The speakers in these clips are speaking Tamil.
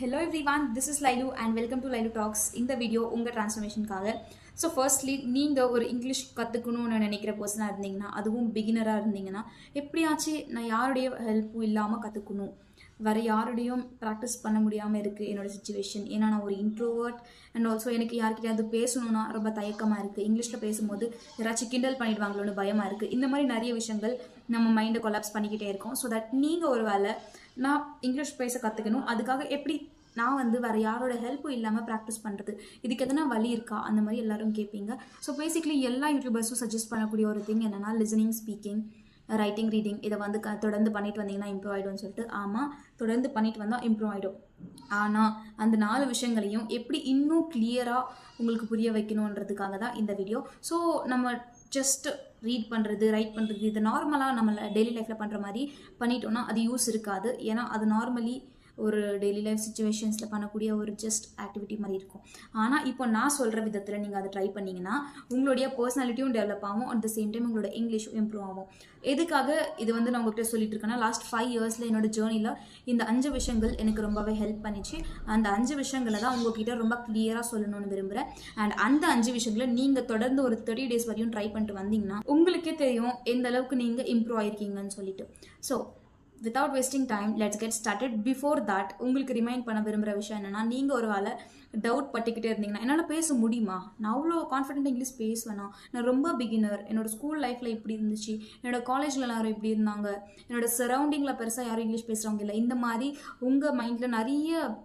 Hello everyone, this is Lailu and welcome to Lailu Talks. இந்த வீடியோ உங்கள் ட்ரான்ஸ்ஃபர்மேஷனுக்காக. ஸோ ஃபர்ஸ்ட்லி நீங்கள் ஒரு இங்கிலீஷ் கற்றுக்கணும்னு நினைக்கிற பர்சனாக இருந்தீங்கன்னா, அதுவும் பிகினராக இருந்தீங்கன்னா, எப்படியாச்சும் நான் யாருடைய ஹெல்ப்பும் இல்லாமல் கற்றுக்கணும், வேறு யாருடையும் ப்ராக்டிஸ் பண்ண முடியாமல் இருக்குது என்னோடய சுச்சுவேஷன். ஏன்னா நான் ஒரு இன்ட்ரோவர்ட் அண்ட் ஆல்சோ எனக்கு யார்கிட்டயாவது பேசணுன்னா ரொம்ப தயக்கமாக இருக்குது. இங்கிலீஷில் பேசும்போது யாராச்சும் கிண்டல் பண்ணிடுவாங்களோன்னு பயமாக இருக்குது. இந்த மாதிரி நிறைய விஷயங்கள் நம்ம மைண்டை கொலாப்ஸ் பண்ணிக்கிட்டே இருக்கோம். ஸோ தட் நீங்கள் ஒரு வேளை நான் இங்கிலீஷ் பேச கற்றுக்கணும், அதுக்காக எப்படி நான் வேறு யாரோட ஹெல்ப்பும் இல்லாமல் ப்ராக்டிஸ் பண்ணுறது, இதுக்கு எதனா வழி இருக்கா, அந்த மாதிரி எல்லோரும் கேட்பீங்க. ஸோ பேசிக்லி எல்லா யூடியூபர்ஸும் சஜஸ்ட் பண்ணக்கூடிய ஒரு திங் என்னென்னா லிசனிங், ஸ்பீக்கிங், ரைட்டிங், ரீடிங். இதை தொடர்ந்து பண்ணிட்டு வந்தீங்கன்னா இம்ப்ரூவ் ஆகிடும்னு சொல்லிட்டு. ஆமாம், தொடர்ந்து பண்ணிட்டு வந்தால் இம்ப்ரூவ் ஆகிடும். ஆனால் அந்த 4 விஷயங்களையும் எப்படி இன்னும் கிளியராக உங்களுக்கு புரிய வைக்கணுன்றதுக்காக தான் இந்த வீடியோ. ஸோ நம்ம ஜஸ்ட் ரீட் பண்ணுறது, ரைட் பண்ணுறது, இது நார்மலாக நம்ம டெய்லி லைஃப்பில் பண்ணுற மாதிரி பண்ணிட்டோன்னா அது யூஸ் இருக்காது. ஏன்னா அது நார்மலி ஒரு டெய்லி லைஃப் சுச்சுவேஷன்ஸில் பண்ணக்கூடிய ஒரு ஜஸ்ட் ஆக்டிவிட்டி மாதிரி இருக்கும். ஆனால் இப்போ நான் சொல்கிற விதத்தில் நீங்கள் அதை ட்ரை பண்ணிங்கன்னா உங்களுடைய பர்சனாலிட்டியும் டெவலப் ஆகும், அட் த சேம் டைம் உங்களோட இங்கிலீஷும் இம்ப்ரூவ் ஆகும். எதுக்காக இது நான் உங்கள்கிட்ட சொல்லிட்டு இருக்கேன்னா, லாஸ்ட் 5 இயர்ஸில் என்னோட ஜேர்னியில் இந்த 5 விஷயங்கள் எனக்கு ரொம்பவே ஹெல்ப் பண்ணிச்சு. அந்த 5 விஷயங்களை தான் உங்ககிட்ட ரொம்ப கிளியராக சொல்லணும்னு விரும்புகிறேன். அண்ட் அந்த 5 விஷயங்களை நீங்கள் தொடர்ந்து ஒரு 30 டேஸ் வரையும் ட்ரை பண்ணிட்டு வந்தீங்கன்னா உங்களுக்கே தெரியும் எந்த அளவுக்கு நீங்கள் இம்ப்ரூவ் ஆகிருக்கீங்கன்னு சொல்லிட்டு. So without wasting time, let's get started. Before that, உங்களுக்கு ரிமைண்ட் பண்ண விரும்புகிற விஷயம் என்னென்னா, நீங்கள் ஒரு வேளை டவுட் பட்டிக்கிட்டே இருந்தீங்கன்னா, என்னால் பேச முடியுமா, நான் அவ்வளோ கான்ஃபிடென்ட் இங்கிலீஷ் பேசுவேனா, நான் ரொம்ப பிகினர், என்னோடய ஸ்கூல் லைஃப்பில் இப்படி இருந்துச்சு, என்னோடய காலேஜில் எல்லாரும் இப்படி இருந்தாங்க, என்னோடய சரௌண்டிங்கில் பெருசாக யாரும் இங்கிலீஷ் பேசுகிறவங்க இல்லை, இந்த மாதிரி உங்கள் மைண்டில் நிறைய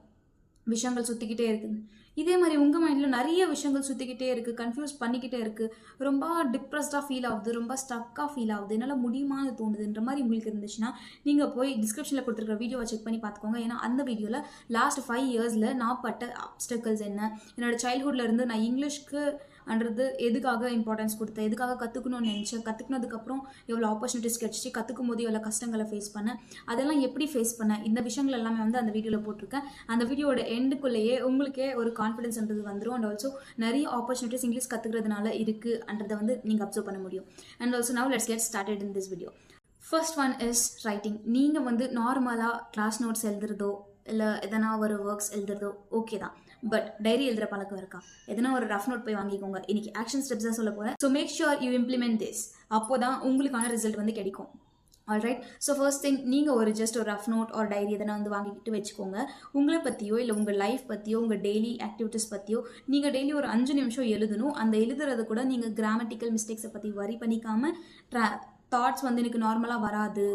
விஷயங்கள் சுற்றிக்கிட்டே இருக்குது. இதே மாதிரி உங்கள் மைண்டில் நிறைய விஷயங்கள் சுற்றிக்கிட்டே இருக்குது, கன்ஃபியூஸ் பண்ணிக்கிட்டே இருக்குது, ரொம்ப டிப்ரெஸ்டாக ஃபீல் ஆகுது, ரொம்ப ஸ்டக்காக ஃபீல் ஆகுது, என்னால் முடியுமான்னு தோணுதுன்ற மாதிரி உங்களுக்கு இருந்துச்சுன்னா நீங்கள் போய் டிஸ்கிரிப்ஷனில் கொடுத்துருக்க வீடியோவை செக் பண்ணி பார்த்துக்கோங்க. ஏன்னா அந்த வீடியோவில் லாஸ்ட் 5 இயர்ஸில் நான் பட்ட ஆப்ஸ்டக்கிள்ஸ் என்ன, என்னோடய சைல்ட்ஹுட்லேருந்து நான் இங்கிலீஷ்க்கு அன்றது எதுக்காக இம்பார்ட்டன்ஸ் கொடுத்தேன், எதுக்காக கற்றுக்கணும்னு நினச்சேன், கற்றுக்கினதுக்கப்புறம் எவ்வளோ ஆப்பர்ச்சுனிட்டிஸ் கிடச்சிச்சு, கற்றுக்கும் போது எவ்வளோ கஷ்டங்களை ஃபேஸ் பண்ணேன், அதெல்லாம் எப்படி ஃபேஸ் பண்ணேன், இந்த விஷயங்கள் எல்லாமே அந்த வீடியோவில் போட்டிருக்கேன். அந்த வீடியோட எண்டுக்குள்ளேயே உங்களுக்கே ஒரு கான்ஃபிடன்ஸ்ன்றது வந்துடும். அண்ட் ஆல்சோ நிறைய ஆப்பர்ச்சுனிட்டிஸ் இங்கிலீஷ் கற்றுக்கிறதுனால இருக்குன்றதை நீங்கள் அப்சர்வ் பண்ண முடியும். And also now let's get started in this video. First one is writing. நீங்கள் நார்மலாக கிளாஸ் நோட்ஸ் எழுதுறதோ இல்லை எதனா ஒரு ஒர்க்ஸ் எழுதுறதோ ஓகே தான். பட் டைரி எழுதுகிற பழக்கம் இருக்கா? எதனா ஒரு ரஃப் நோட் போய் வாங்கிக்கோங்க. இன்னைக்கு ஆக்ஷன் ஸ்டெப்ஸ் தான் சொல்ல போகிறேன். So make sure you implement this. அப்போ தான் உங்களுக்கான ரிசல்ட் கிடைக்கும். ஆல்ரைட். ஸோ ஃபர்ஸ்ட் திங், நீங்கள் ஒரு ஜஸ்ட் ஒரு ரஃப் நோட் ஒரு டைரி எதனா வாங்கிக்கிட்டு வச்சுக்கோங்க. உங்களை பற்றியோ இல்லை உங்கள் லைஃப் பற்றியோ உங்கள் டெய்லி ஆக்டிவிட்டீஸ் பற்றியோ நீங்கள் டெய்லி ஒரு 5 நிமிஷம் எழுதணும். அந்த எழுதுறது கூட நீங்கள் கிராமட்டிக்கல் மிஸ்டேக்ஸை பற்றி வரி பண்ணிக்காமல் தாட்ஸ் எனக்கு நார்மலாக வராது,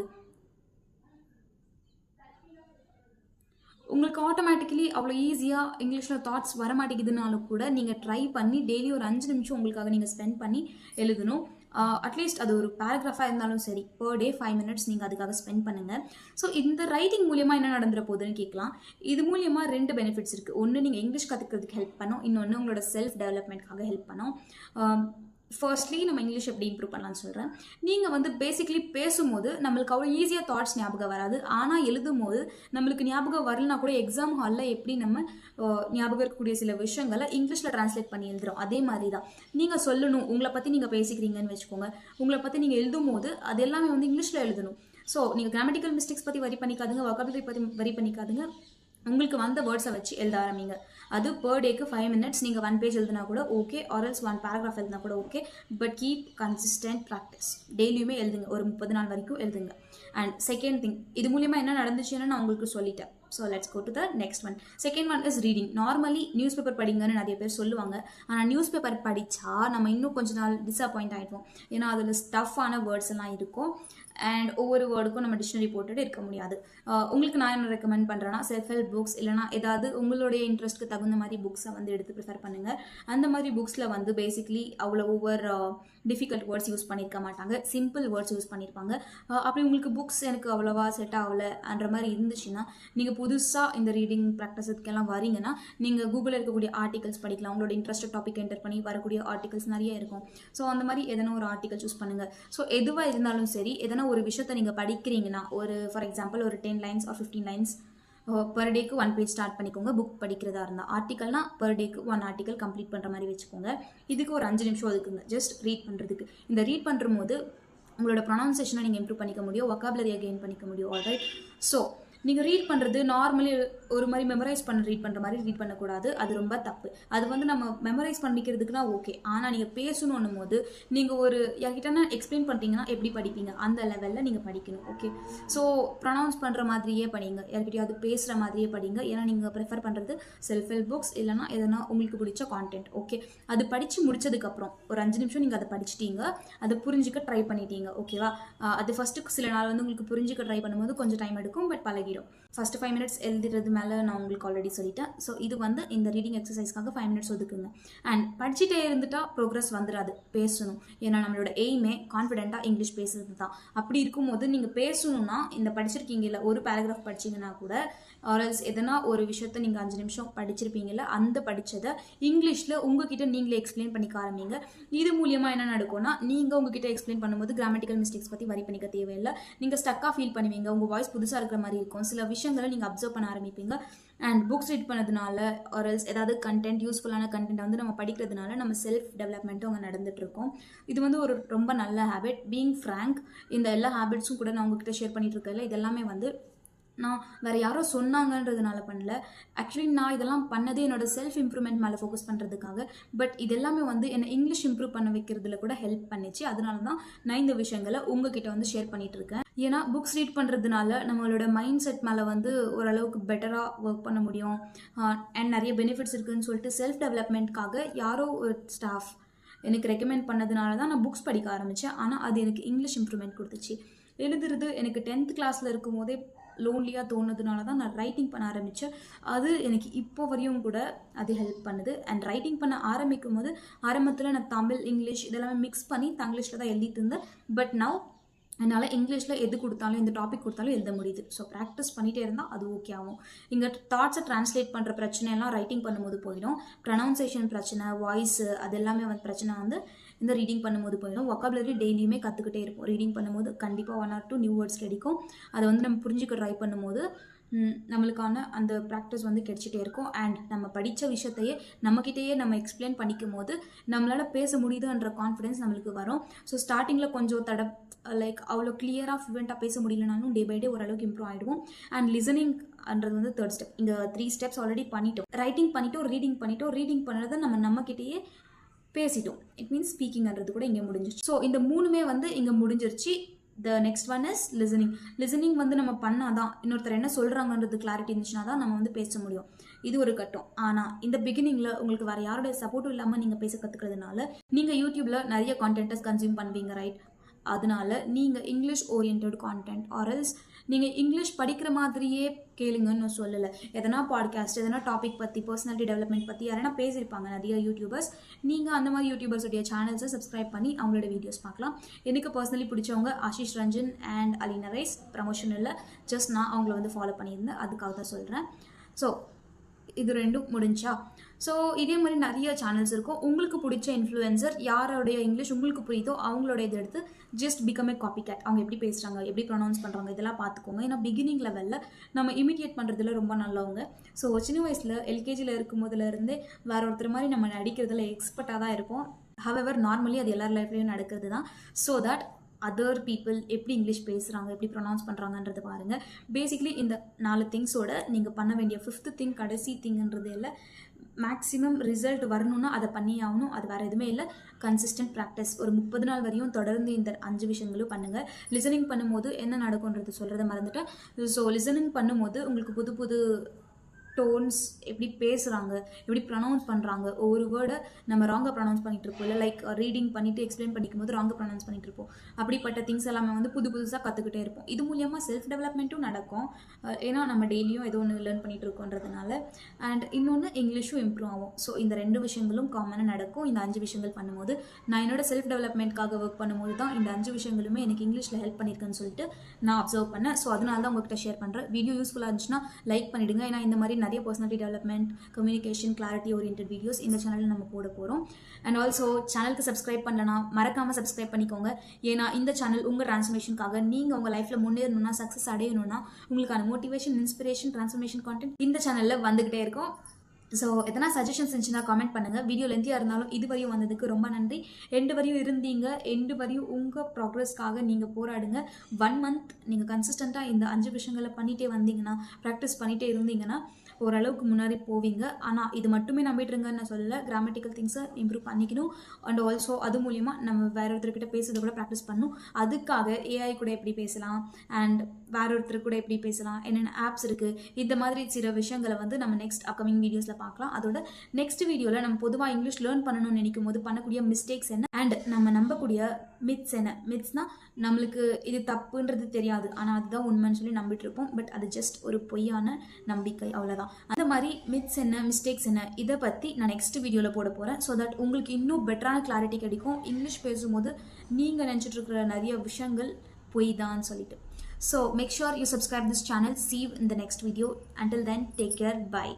உங்களுக்கு ஆட்டோமேட்டிக்கலி அவ்வளோ ஈஸியாக இங்கிலீஷில் தாட்ஸ் வர மாட்டேங்குதுனாலும் கூட நீங்கள் ட்ரை பண்ணி டெய்லி ஒரு 5 நிமிஷம் உங்களுக்காக நீங்கள் ஸ்பெண்ட் பண்ணி எழுதணும். அட்லீஸ்ட் அது ஒரு பேராகிராஃபாக இருந்தாலும் சரி, பர் டே 5 மினிட்ஸ் நீங்கள் அதுக்காக ஸ்பெண்ட் பண்ணுங்கள். ஸோ இந்த ரைட்டிங் மூலியமாக என்ன நடந்துற போகுதுன்னு கேட்கலாம். இது மூலியமாக 2 பெனிஃபிட்ஸ் இருக்குது. ஒன்று, நீங்கள் இங்கிலீஷ் கற்றுக்கிறதுக்கு ஹெல்ப் பண்ணோம். இன்னொன்று, உங்களோட செல்ஃப் டெவலப்மெண்ட்காக ஹெல்ப் பண்ணோம். ஃபர்ஸ்ட்லி நம்ம இங்கிலீஷ் எப்படி இம்ப்ரூவ் பண்ணலான்னு சொல்கிறேன். நீங்கள் பேசிக்லி பேசும்போது நம்மளுக்கு அவ்வளோ ஈஸியாக தாட்ஸ் ஞாபகம் வராது. ஆனால் எழுதும் போது நம்மளுக்கு ஞாபகம் வரலனா கூட எக்ஸாம் ஹாலில் எப்படி நம்ம ஞாபகம் இருக்கக்கூடிய சில விஷயங்களை இங்கிலீஷில் ட்ரான்ஸ்லேட் பண்ணி எழுதுகிறோம், அதே மாதிரி தான் நீங்கள் சொல்லணும். உங்களை பற்றி நீங்கள் பேசிக்கிறீங்கன்னு வச்சுக்கோங்க, உங்களை பற்றி நீங்கள் எழுதும் போது அது எல்லாமே இங்கிலீஷில் எழுதணும். ஸோ நீங்கள் கிராமட்டிக்கல் மிஸ்டேக்ஸ் பற்றி வரி பண்ணிக்காதுங்க, வொக்காபுலரி பற்றி வரி பண்ணிக்காதுங்க, உங்களுக்கு வந்த வேர்ட்ஸை வச்சு எழுத ஆரம்பிங்க. அது பர் டேக்கு 5 மினிட்ஸ். நீங்கள் 1 பேஜ் எழுதினா கூட ஓகே, ஆர்எல்ஸ் 1 பேராகிராஃப் எழுதினா கூட okay. But keep consistent practice. டெய்லியுமே எழுதுங்க, ஒரு 30 நாள் வரைக்கும் எழுதுங்க. அண்ட் செகண்ட் திங், இது மூலியமாக என்ன நடந்துச்சுன்னு நான் உங்களுக்கு சொல்லிட்டேன். So let's go to the next one. Second one is reading. Normally news paper படிங்கன்னு நிறைய பேர் சொல்லுவாங்க. ஆனால் நியூஸ் பேப்பர் படித்தா நம்ம இன்னும் கொஞ்ச நாள் டிஸப்பாயிண்ட் ஆகிடுவோம். ஏன்னா அதில் ஸ்டஃப்பான வேர்ட்ஸ் எல்லாம் இருக்கும். அண்ட் ஒவ்வொரு வேர்டுக்கும் நம்ம டிக்ஷனரி போட்டுட்டு இருக்க முடியாது. உங்களுக்கு நான் என்ன ரெக்கமெண்ட் பண்ணுறேன்னா, செல்ஃப் ஹெல்ப் புக்ஸ் இல்லைனா ஏதாவது உங்களுடைய இன்ட்ரெஸ்ட்க்கு தகுந்த மாதிரி புக்ஸை எடுத்து ப்ரிஃபர் பண்ணுங்கள். அந்த மாதிரி புக்ஸில் பேசிக்லி அவ்வளோ ஒவ்வொரு டிஃபிகல்ட் வேர்ட்ஸ் யூஸ் பண்ணியிருக்க மாட்டாங்க, சிம்பிள் வேர்ட்ஸ் யூஸ் பண்ணியிருப்பாங்க. அப்படி உங்களுக்கு புக்ஸ் எனக்கு அவ்வளோவா செட் ஆகலைன்ற மாதிரி இருந்துச்சுன்னா, நீங்கள் புதுசாக இந்த ரீடிங் ப்ராக்டிஸுக்கெல்லாம் வரீங்கன்னா நீங்கள் கூகுளில் இருக்கக்கூடிய ஆர்டிகல்ஸ் படிக்கலாம். உங்களோட இன்ட்ரெஸ்ட் டாபிக் என்டர் பண்ணி வரக்கூடிய ஆர்டிகல்ஸ் நிறைய இருக்கும். ஸோ அந்த மாதிரி எதனா ஒரு ஆர்டிகல் சூஸ் பண்ணுங்கள். ஸோ எதுவாக இருந்தாலும் சரி, எதனா ஒரு விஷயத்தை நீங்கள் படிக்கிறீங்கன்னா, ஒரு ஃபார் எக்ஸாம்பிள் ஒரு 10 லைன்ஸ் ஆர் 15 லைன்ஸ் பர் டேக்கு 1 பேஜ் ஸ்டார்ட் பண்ணிக்கோங்க. புக் படிக்கிறதா இருந்தால், ஆர்டிக்கல்னா பர் டேக்கு 1 ஆர்டிக்கல் கம்ப்ளீட் பண்ணுற மாதிரி வச்சுக்கோங்க. இதுக்கு ஒரு 5 நிமிஷம் ஒதுக்குங்க ஜஸ்ட் ரீட் பண்ணுறதுக்கு. இந்த ரீட் பண்ணுற போது உங்களோட ப்ரொனவுன்சேஷனை நீங்கள் இம்ப்ரூவ் பண்ணிக்க முடியும், வொக்காபுலரியை கெயின் பண்ணிக்க முடியும். ஆல்ரைட். ஸோ நீங்கள் ரீட் பண்ணுறது நார்மலி ஒரு மாதிரி மெமரைஸ் ரீட் பண்ணுற மாதிரி ரீட் பண்ணக்கூடாது. அது ரொம்ப தப்பு. அது வந்து நம்ம மெமரைஸ் பண்ணிக்கிறதுக்குனா ஓகே. ஆனால் நீங்கள் பேசணுன்னும் போது நீங்கள் ஒரு யார்கிட்டனா எக்ஸ்பிளைன் பண்ணிட்டீங்கன்னா எப்படி படிப்பீங்க, அந்த லெவலில் நீங்கள் படிக்கணும். ஓகே, ஸோ ப்ரொனவுன்ஸ் பண்ணுற மாதிரியே படிங்க, யார்கிட்டயாவது பேசுகிற மாதிரியே படிங்க. ஏன்னா நீங்கள் ப்ரிஃபர் பண்ணுறது செல்ஃப் ஹெல்ப் புக்ஸ் இல்லைனா எதனா உங்களுக்கு பிடிச்ச கான்டென்ட். ஓகே, அது படித்து முடிச்சதுக்கப்புறம் ஒரு 5 நிமிஷம் நீங்கள் அதை படிச்சிட்டீங்க, அதை புரிஞ்சிக்க ட்ரை பண்ணிட்டீங்க. ஓகேவா, அது ஃபஸ்ட்டு சில நாள் வந்து உங்களுக்கு புரிஞ்சிக்க ட்ரை பண்ணும்போது கொஞ்சம் டைம் எடுக்கும், பட் பழகிடும். ஃபஸ்ட்டு 5 மினிட்ஸ் எழுதுறது மேலே நான் உங்களுக்கு ஆல்ரெடி சொல்லிட்டேன். ஸோ இது வந்து இந்த ரீடிங் எக்ஸசைஸ்க்காக 5 மினிட்ஸ் ஒதுக்குங்க. அண்ட் படிச்சுட்டே இருந்துட்டா ப்ரோக்ரஸ் வந்துடாது, பேசணும். ஏன்னா நம்மளோட எய்மே கான்ஃபிடென்ட்டாக இங்கிலீஷ் பேசுறது தான். அப்படி இருக்கும்போது நீங்கள் பேசணும்னா இந்த படிச்சிருக்கீங்கல்ல, ஒரு பேராகிராஃப் படிச்சிங்கன்னா கூட ஆர்எல்ஸ் எதனா ஒரு விஷயத்த நீங்கள் 5 நிமிஷம் படிச்சிருப்பீங்கல்ல, அந்த படித்ததை இங்கிலீஷில் உங்ககிட்ட நீங்களே எக்ஸ்பிளைன் பண்ணிக்க ஆரம்பிங்க. இது மூலியமாக என்ன நடக்கும்னா, நீங்கள் உங்ககிட்ட எக்ஸ்பிளைன் பண்ணும்போது கிராமட்டிக்கல் மிஸ்டேக்ஸ் பற்றி வரி பண்ணிக்க தேவையில்லை. நீங்கள் ஸ்டக்காக ஃபீல் பண்ணுவீங்க, உங்கள் வாய்ஸ் புதுசாக இருக்கிற மாதிரி இருக்கும், சில விஷயங்களை நீங்கள் அப்சர்வ் பண்ண ஆரம்பிப்பீங்க. அண்ட் புக்ஸ் ரீட் பண்ணதுனால ஆர்எல்ஸ் ஏதாவது கண்டென்ட், யூஸ்ஃபுல்லான கண்டென்ட் வந்து நம்ம படிக்கிறதுனால நம்ம செல்ஃப் டெவலப்மெண்ட்டும் அங்கே நடந்துட்டு இருக்கோம். இது வந்து ஒரு ரொம்ப நல்ல ஹேபிட். பீயிங் ஃப்ராங்க், இந்த எல்லா ஹேபிட்ஸும் கூட நான் உங்ககிட்ட ஷேர் பண்ணிட்டு இருக்கல, இதெல்லாமே வந்து நான் வேறு யாரோ சொன்னாங்கன்றதுனால பண்ணல. ஆக்சுவலி நான் இதெல்லாம் பண்ணதே என்னோட செல்ஃப் இம்ப்ரூவ்மெண்ட் மேலே ஃபோக்கஸ் பண்ணுறதுக்காக. பட் இதெல்லாமே வந்து என்னை இங்கிலீஷ் இம்ப்ரூவ் பண்ண வைக்கிறதுல கூட ஹெல்ப் பண்ணிச்சு. அதனால தான் நான் இந்த விஷயங்களை உங்ககிட்ட வந்து ஷேர் பண்ணிட்டு இருக்கேன். ஏன்னா புக்ஸ் ரீட் பண்ணுறதுனால நம்மளோட மைண்ட் செட் மேலே வந்து ஓரளவுக்கு பெட்டராக ஒர்க் பண்ண முடியும். அண்ட் நிறைய பெனிஃபிட்ஸ் இருக்குதுன்னு சொல்லிட்டு செல்ஃப் டெவலப்மெண்ட்காக யாரோ ஒரு ஸ்டாஃப் எனக்கு ரெக்கமெண்ட் பண்ணதுனால தான் நான் புக்ஸ் படிக்க ஆரம்பித்தேன். ஆனால் அது எனக்கு இங்கிலீஷ் இம்ப்ரூவ்மெண்ட் கொடுத்துச்சு. எழுதுறது எனக்கு 10th கிளாஸில் இருக்கும் போதே லோன்லியாக தோணுதுனால தான் நான் ரைட்டிங் பண்ண ஆரம்பித்தேன். அது எனக்கு இப்போ வரையும் கூட அது ஹெல்ப் பண்ணுது. அண்ட் ரைட்டிங் பண்ண ஆரம்பிக்கும் போது ஆரம்பத்தில் நான் தமிழ், இங்கிலீஷ் இதெல்லாமே மிக்ஸ் பண்ணி தங்கிலீஷில் தான் எழுதிட்டு இருந்தேன். பட் நவ் என்னால் இங்கிலீஷில் எது கொடுத்தாலும், எந்த டாபிக் கொடுத்தாலும் எழுத முடியுது. ஸோ ப்ராக்டிஸ் பண்ணிகிட்டே இருந்தால் அது ஓகே ஆகும். இங்கே தாட்ஸை ட்ரான்ஸ்லேட் பண்ணுற பிரச்சனையெல்லாம் ரைட்டிங் பண்ணும்போது போயிடும். ப்ரொனவுன்சேஷன் பிரச்சனை, வாய்ஸு, அது எல்லாமே வந்து பிரச்சனை வந்து இந்த ரீடிங் பண்ணும்போது போயிடும். வொக்காபுலரி டெய்லியுமே கற்றுக்கிட்டே இருப்போம். ரீடிங் பண்ணும்போது கண்டிப்பாக 1 or 2 நியூ வேர்ட்ஸ் கிடைக்கும். அதை வந்து நம்ம புரிஞ்சுக்க ட்ரை பண்ணும்போது நம்மளுக்கான அந்த ப்ராக்டிஸ் வந்து கிடைச்சிட்டே இருக்கும். அண்ட் நம்ம படித்த விஷயத்தையே நம்மக்கிட்டேயே நம்ம எக்ஸ்பிளைன் பண்ணிக்கும் போது நம்மளால் பேச முடியுதுன்ற கான்ஃபிடென்ஸ் நம்மளுக்கு வரும். ஸோ ஸ்டார்டிங்கில் கொஞ்சம் லைக் அவ்வளோ கிளியராக ஃப்ளூவெண்ட்டாக பேச முடியலனாலும் டே பை டே ஓரளவுக்கு இம்ப்ரூவ் ஆகிடுவோம். அண்ட் லிசனிங்ன்றது வந்து 3rd ஸ்டெப். இங்கே 3 ஸ்டெப்ஸ் ஆல்ரெடி பண்ணிட்டோம். ரைட்டிங் பண்ணிட்டோம், ரீடிங் பண்ணுறதை நம்மக்கிட்டேயே பேசிட்டோம். இட் மீன்ஸ் ஸ்பீக்கிங்ன்றது கூட இங்கே முடிஞ்சிருச்சு. ஸோ இந்த 3மே வந்து இங்கே முடிஞ்சிருச்சு. த நெக்ஸ்ட் ஒன் இஸ் லிசனிங் வந்து நம்ம பண்ணாதான், இன்னொருத்தர் என்ன சொல்கிறாங்கன்றது கிளாரிட்டி இருந்துச்சுன்னா தான் நம்ம வந்து பேச முடியும். இது ஒரு கட்டம். ஆனால் இந்த பிகினிங்கில் உங்களுக்கு வேறு யாருடைய சப்போர்ட்டும் இல்லாமல் நீங்கள் பேச கற்றுக்கிறதுனால நீங்கள் யூடியூப்பில் நிறைய கான்டென்ட்டை கன்சியூம் பண்ணுவீங்க, ரைட்? அதனால நீங்கள் இங்கிலீஷ் ஓரியன்ட் கான்டென்ட் ஆர்எல்ஸ் நீங்கள் இங்கிலீஷ் படிக்கிற மாதிரியே கேளுங்கன்னு நான் சொல்லலை. எதனா பாட்காஸ்ட், எதனா டாபிக் பற்றி, பர்சனாலிட்டி டெவலப்மெண்ட் பற்றி யாரென்னா பேசியிருப்பாங்க நிறைய யூடியூபர்ஸ். நீங்கள் அந்த மாதிரி யூடியூபர்ஸுடைய சேனல்ஸை சப்ஸ்கிரைப் பண்ணி அவங்களோட வீடியோஸ் பார்க்கலாம். எனக்கு பர்சனலி பிடிச்சவங்க Ashish Ranjan and Alina rice. Promotion இல்லை, ஜஸ்ட் நான் அவங்கள வந்து ஃபாலோ பண்ணியிருந்தேன், அதுக்காக தான் சொல்கிறேன். ஸோ இது 2 முடிஞ்சா. ஸோ இதே மாதிரி நிறைய சேனல்ஸ் இருக்கும். உங்களுக்கு பிடிச்ச இன்ஃப்ளூயன்சர் யாரோடைய இங்கிலீஷ் உங்களுக்கு புரியுதோ அவங்களோட இதை எடுத்து just become a copy cat. அவங்க எப்படி பேசுகிறாங்க, எப்படி ப்ரொனவுன்ஸ் பண்ணுறாங்க, இதெல்லாம் பார்த்துக்கோங்க. ஏன்னா பிகினிங் லெவலில் நம்ம இமிடியேட் பண்ணுறதுல ரொம்ப நல்லவங்க. ஸோ சின்ன வயசில் எல்கேஜியில் இருக்கும் போதுலேருந்தே வேற ஒருத்தர் மாதிரி நம்ம நடிக்கிறதுல எக்ஸ்பர்ட்டாக தான் இருப்போம். ஹவெவர் நார்மலி அது எல்லார் லைஃப்லையும் நடக்கிறது தான். ஸோ தட் அதர் பீப்புள் எப்படி இங்கிலீஷ் பேசுகிறாங்க, எப்படி ப்ரொனவுன்ஸ் பண்ணுறாங்கன்றது பாருங்கள். பேசிக்லி இந்த 4 திங்ஸோட நீங்கள் பண்ண வேண்டிய 5th திங், கடைசி திங்ன்றது இல்லை, மேக்ஸிமம் ரிசல்ட் வரணும்னா அதை பண்ணி ஆகணும். அது வேறு எதுவுமே இல்லை, கன்சிஸ்டன்ட் ப்ராக்டிஸ். ஒரு 30 நாள் வரையும் தொடர்ந்து இந்த 5 விஷயங்களும் பண்ணுங்கள். லிசனிங் பண்ணும்போது என்ன நடக்கும்ன்றது சொல்கிறத மறந்துட்டேன். ஸோ லிசனிங் பண்ணும்போது உங்களுக்கு புது புது டோன்ஸ், எப்படி பேசுகிறாங்க, எப்படி ப்ரொனவுன்ஸ் பண்ணுறாங்க, ஒவ்வொரு வேர்டை நம்ம ராங்காக ப்ரொனவுன்ஸ் பண்ணிகிட்டு இருப்போம். இல்லை லைக் ரீடிங் பண்ணிவிட்டு எக்ஸ்பிளைன் பண்ணிக்கும் போது ராங்காக ப்ரொனவுன்ஸ் பண்ணிகிட்டு இருப்போம். அப்படிப்பட்ட திங்ஸ் எல்லாமே வந்து புதுசாக கற்றுக்கிட்டே இருப்போம். இது மூலியமாக செல்ஃப் டெவலப்மெண்ட்டும் நடக்கும். ஏன்னா நம்ம டெய்லியும் ஏதோ ஒன்று லேர்ன் பண்ணிகிட்டு இருக்கோன்றதுனால. அண்ட் இன்னொன்று இங்கிலீஷும் இம்ப்ரூவ் ஆகும். ஸோ இந்த 2 விஷயங்களும் காமனாக நடக்கும். இந்த 5 விஷயங்கள் பண்ணும்போது நான் என்னோட செல்ஃப் டெவலப்மெண்ட்காக ஒர்க் பண்ணும்போது தான் இந்த 5 விஷயங்களுமே எனக்கு இங்கிலீஷில் ஹெல்ப் பண்ணியிருக்குன்னு சொல்லிட்டு நான் அப்சர்வ் பண்ணேன். ஸோ அதனால தான் உங்கள்கிட்ட ஷேர் பண்ணுறேன். வீடியோ யூஸ்ஃபுல்லாக இருந்துச்சுன்னா லைக் பண்ணிவிடுங்க. ஏன்னா இந்த மாதிரி நிறைய personality development, communication, clarity orient videos இந்த சேனலில் நம்ம போட போகிறோம். அண்ட் ஆல்சோ சேனலுக்கு சப்ஸ்கிரைப் பண்ணலனா மறக்காமல் சப்ஸ்கிரைப் பண்ணிக்கோங்க. ஏன்னா இந்த சேனல் உங்கள் ட்ரான்ஸ்ஃபர்மேஷனுக்காக, நீங்கள் உங்கள் லைஃப்பில் முன்னேறணும்னா, சக்ஸஸ் அடையணும்னா, உங்களுக்கான மோட்டிவேஷன், இன்ஸ்பிரேஷன், ட்ரான்ஸ்ஃபர்மேஷன் கான்டென்ட் இந்த சேனலில் வந்துகிட்டே இருக்கும். ஸோ எதனா சஜஷன்ஸ் இருந்துச்சுன்னா கமெண்ட் பண்ணுங்கள். வீடியோ லென்த்தியாக இருந்தாலும் இது வரையும் வந்ததுக்கு ரொம்ப நன்றி. எண்டு வரையும் இருந்தீங்க. எண்டு வரையும் உங்கள் ப்ராக்ரஸ்க்காக நீங்கள் போராடுங்க. 1 மந்த் நீங்கள் கன்சிஸ்டண்ட்டாக இந்த 5 விஷயங்களை பண்ணிகிட்டே வந்தீங்கன்னா, ப்ராக்டிஸ் பண்ணிகிட்டே இருந்தீங்கன்னா ஓரளவுக்கு முன்னாடி போவீங்க. ஆனால் இது மட்டுமே நம்பிட்டுருங்கன்னு நான் சொல்லலை. கிராமட்டிக்கல் திங்ஸை இம்ப்ரூவ் பண்ணிக்கணும். அண்ட் ஆல்சோ அது மூலிமா நம்ம வேற ஒருத்தர்கிட்ட பேசுறதை கூட ப்ராக்டிஸ் பண்ணணும். அதுக்காக ஏஐ கூட எப்படி பேசலாம் அண்ட் வேற ஒருத்தர் கூட எப்படி பேசலாம், என்னென்ன ஆப்ஸ் இருக்குது, இந்த மாதிரி சில விஷயங்களை வந்து நம்ம நெக்ஸ்ட் அப்கமிங் வீடியோஸில் பார்க்கலாம். அதோட நெக்ஸ்ட் வீடியோவில் நம்ம பொதுவாக இங்கிலீஷ் லேர்ன் பண்ணணும்னு நினைக்கும் போது பண்ணக்கூடிய மிஸ்டேக்ஸ் என்ன அண்ட் நம்ம நம்பக்கூடிய மித்ஸ் என்ன. மித்ஸ்னால் நம்மளுக்கு இது தப்புன்றது தெரியாது, ஆனால் அதுதான் உண்மைன்னு சொல்லி நம்பிட்டு இருப்போம். பட் அது ஜஸ்ட் ஒரு பொய்யான நம்பிக்கை, அவ்வளோதான். அந்த மாதிரி மித்ஸ் என்ன, மிஸ்டேக்ஸ் என்ன, இதை பற்றி நான் நெக்ஸ்ட் வீடியோவில் போட போகிறேன். ஸோ தட் உங்களுக்கு இன்னும் பெட்டரான கிளாரிட்டி கிடைக்கும். இங்கிலீஷ் பேசும்போது நீங்கள் நினச்சிட்டு இருக்கிற நிறைய விஷயங்கள் பொய் தான் சொல்லிட்டு. So make sure you subscribe this channel. See you in the next video. Until then, take care. Bye.